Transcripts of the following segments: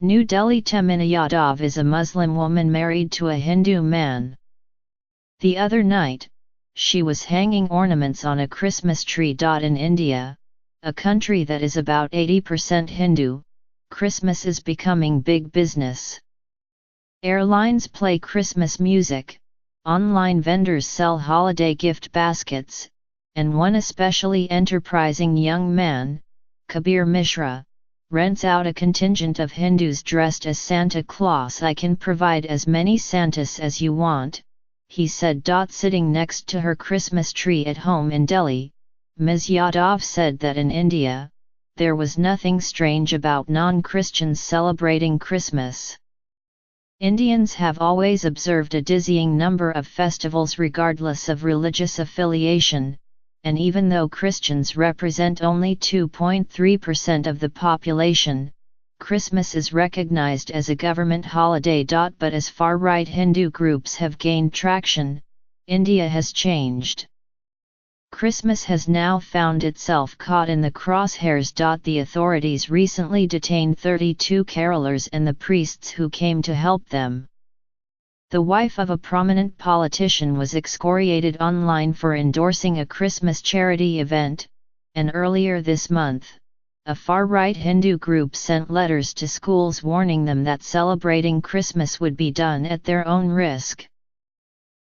New Delhi. Temina Yadav is a Muslim woman married to a Hindu man. The other night, she was hanging ornaments on a Christmas tree. In India, a country that is about 80% Hindu, Christmas is becoming big business. Airlines play Christmas music, online vendors sell holiday gift baskets, and one especially enterprising young man, Kabir Mishra, rents out a contingent of Hindus dressed as Santa Claus. "I can provide as many Santas as you want," he said. Sitting next to her Christmas tree at home in Delhi, Ms. Yadav said that in India, there was nothing strange about non-Christians celebrating Christmas. Indians have always observed a dizzying number of festivals regardless of religious affiliation, and even though Christians represent only 2.3% of the population, Christmas is recognized as a government holiday. But as far-right Hindu groups have gained traction, India has changed. Christmas has now found itself caught in the crosshairs. The authorities recently detained 32 carolers and the priests who came to help them. The wife of a prominent politician was excoriated online for endorsing a Christmas charity event, and earlier this month, a far-right Hindu group sent letters to schools warning them that celebrating Christmas would be done at their own risk.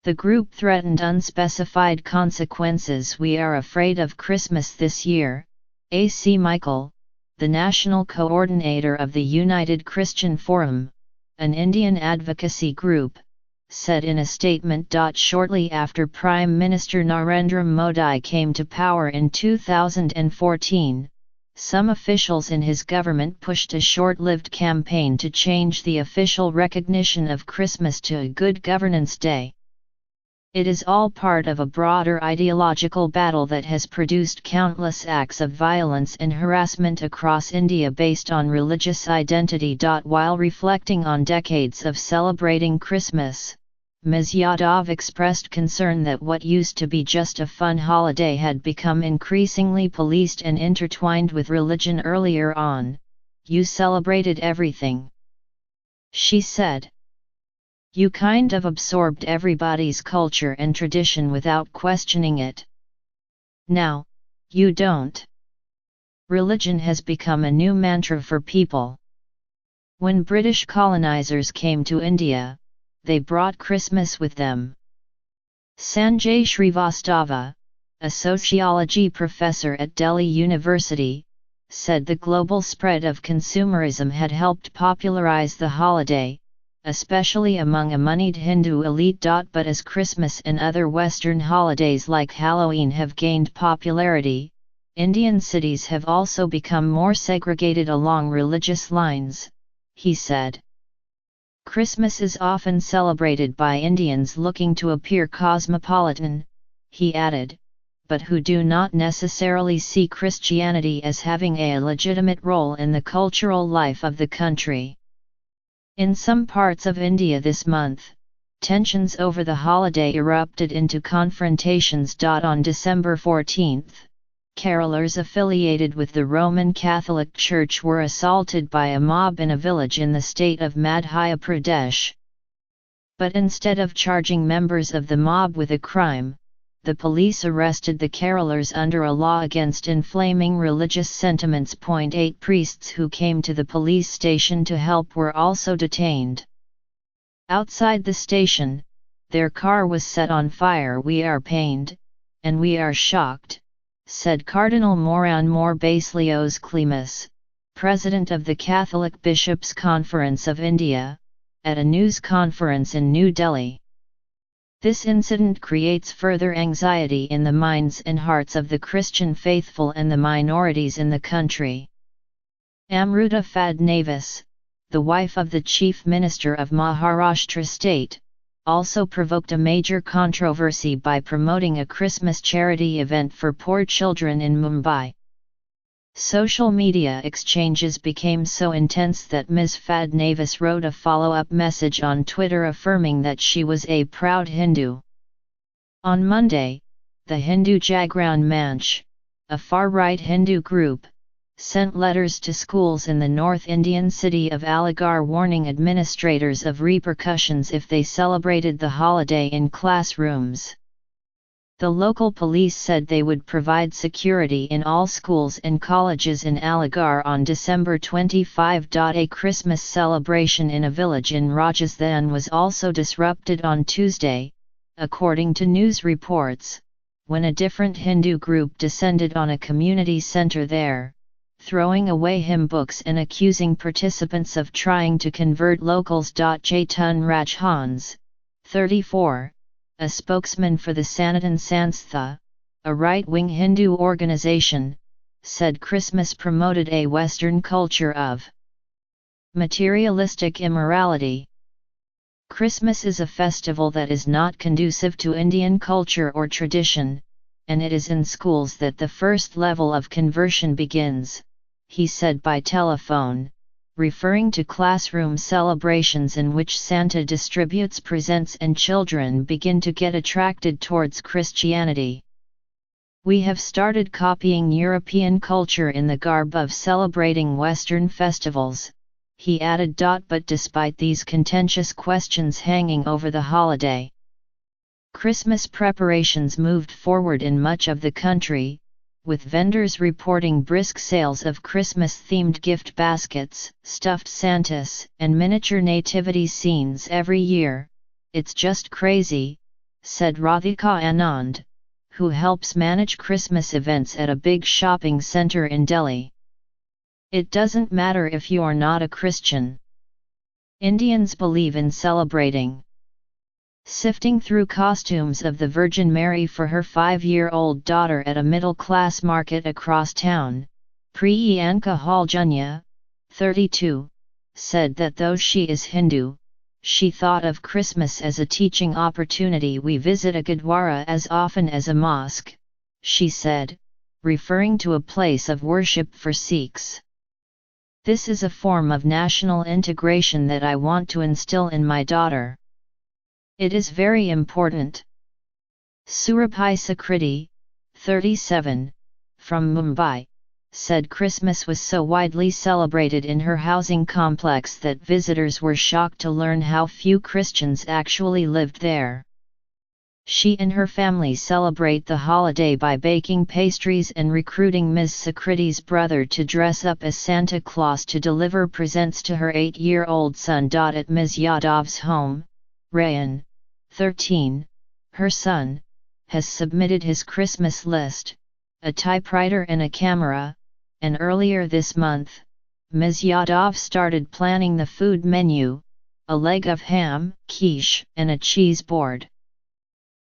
The group threatened unspecified consequences. "We are afraid of Christmas this year," A.C. Michael, the national coordinator of the United Christian Forum, an Indian advocacy group, said in a statement. Shortly after Prime Minister Narendra Modi came to power in 2014, some officials in his government pushed a short-lived campaign to change the official recognition of Christmas to a Good Governance Day. It is all part of a broader ideological battle that has produced countless acts of violence and harassment across India based on religious identity. While reflecting on decades of celebrating Christmas, Ms. Yadav expressed concern that what used to be just a fun holiday had become increasingly policed and intertwined with religion. "Earlier on, you celebrated everything," she said. "You kind of absorbed everybody's culture and tradition without questioning it. Now, you don't. Religion has become a new mantra for people. When British colonizers came to India, they brought Christmas with them." Sanjay Srivastava, a sociology professor at Delhi University, said the global spread of consumerism had helped popularize the holiday, especially among a moneyed Hindu elite. But as Christmas and other Western holidays like Halloween have gained popularity, Indian cities have also become more segregated along religious lines, he said. "Christmas is often celebrated by Indians looking to appear cosmopolitan," he added, "but who do not necessarily see Christianity as having a legitimate role in the cultural life of the country." In some parts of India this month, tensions over the holiday erupted into confrontations. On December 14, carolers affiliated with the Roman Catholic Church were assaulted by a mob in a village in the state of Madhya Pradesh. But instead of charging members of the mob with a crime, the police arrested the carolers under a law against inflaming religious sentiments. 8 priests who came to the police station to help were also detained. Outside the station, their car was set on fire. "We are pained, and we are shocked," said Cardinal Moran More Baselios Clemus, president of the Catholic Bishops' Conference of India, at a news conference in New Delhi. "This incident creates further anxiety in the minds and hearts of the Christian faithful and the minorities in the country." Amruta Fadnavis, the wife of the Chief Minister of Maharashtra state, also provoked a major controversy by promoting a Christmas charity event for poor children in Mumbai. Social media exchanges became so intense that Ms. Fadnavis wrote a follow-up message on Twitter affirming that she was a proud Hindu. On Monday, the Hindu Jagran Manch, a far-right Hindu group, sent letters to schools in the North Indian city of Aligarh warning administrators of repercussions if they celebrated the holiday in classrooms. The local police said they would provide security in all schools and colleges in Aligarh on December 25. A Christmas celebration in a village in Rajasthan was also disrupted on Tuesday, according to news reports, when a different Hindu group descended on a community centre there, throwing away hymn books and accusing participants of trying to convert locals. Jaitun Rajhans, 34, a spokesman for the Sanatan Sanstha, a right-wing Hindu organization, said Christmas promoted a Western culture of materialistic immorality. Christmas is a festival that is not conducive to Indian culture or tradition, and it is in schools that the first level of conversion begins, he said by telephone, referring to classroom celebrations in which Santa distributes presents and children begin to get attracted towards Christianity. We have started copying European culture in the garb of celebrating Western festivals, he added. But despite these contentious questions hanging over the holiday, Christmas preparations moved forward in much of the country, with vendors reporting brisk sales of Christmas-themed gift baskets, stuffed Santas, and miniature nativity scenes every year. It's just crazy, said Radhika Anand, who helps manage Christmas events at a big shopping center in Delhi. It doesn't matter if you're not a Christian. Indians believe in celebrating. Sifting through costumes of the Virgin Mary for her 5-year-old daughter at a middle-class market across town, Priyanka Haljunya, 32, said that though she is Hindu, she thought of Christmas as a teaching opportunity. We visit a gurdwara as often as a mosque, she said, referring to a place of worship for Sikhs. This is a form of national integration that I want to instill in my daughter. It is very important. Surabhi Sakriti, 37, from Mumbai, said Christmas was so widely celebrated in her housing complex that visitors were shocked to learn how few Christians actually lived there. She and her family celebrate the holiday by baking pastries and recruiting Ms. Sakriti's brother to dress up as Santa Claus to deliver presents to her 8-year-old son. At Ms. Yadav's home, Rayan, 13, her son, has submitted his Christmas list, a typewriter and a camera, and earlier this month, Ms. Yadav started planning the food menu, a leg of ham, quiche, and a cheese board.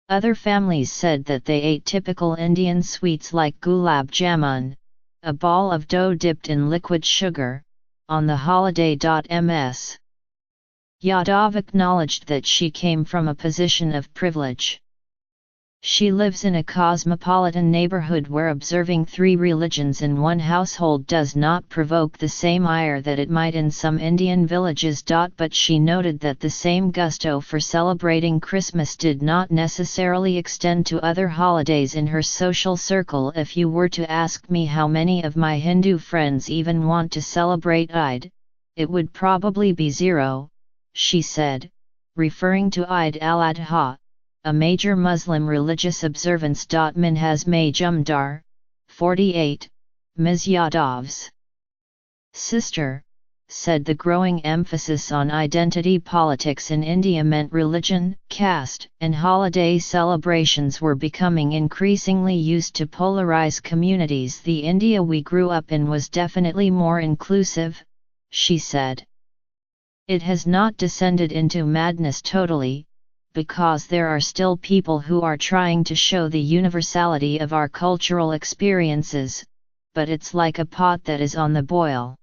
Other families said that they ate typical Indian sweets like gulab jamun, a ball of dough dipped in liquid sugar, on the holiday. Ms. Yadav acknowledged that she came from a position of privilege. She lives in a cosmopolitan neighborhood where observing 3 religions in one household does not provoke the same ire that it might in some Indian villages. But she noted that the same gusto for celebrating Christmas did not necessarily extend to other holidays in her social circle. If you were to ask me how many of my Hindu friends even want to celebrate Eid, it would probably be 0, she said, referring to Eid al-Adha, a major Muslim religious observance. Minhaz Majumdar, 48, Ms. Yadav's sister, said the growing emphasis on identity politics in India meant religion, caste, and holiday celebrations were becoming increasingly used to polarize communities. The India we grew up in was definitely more inclusive, she said. It has not descended into madness totally, because there are still people who are trying to show the universality of our cultural experiences, but it's like a pot that is on the boil.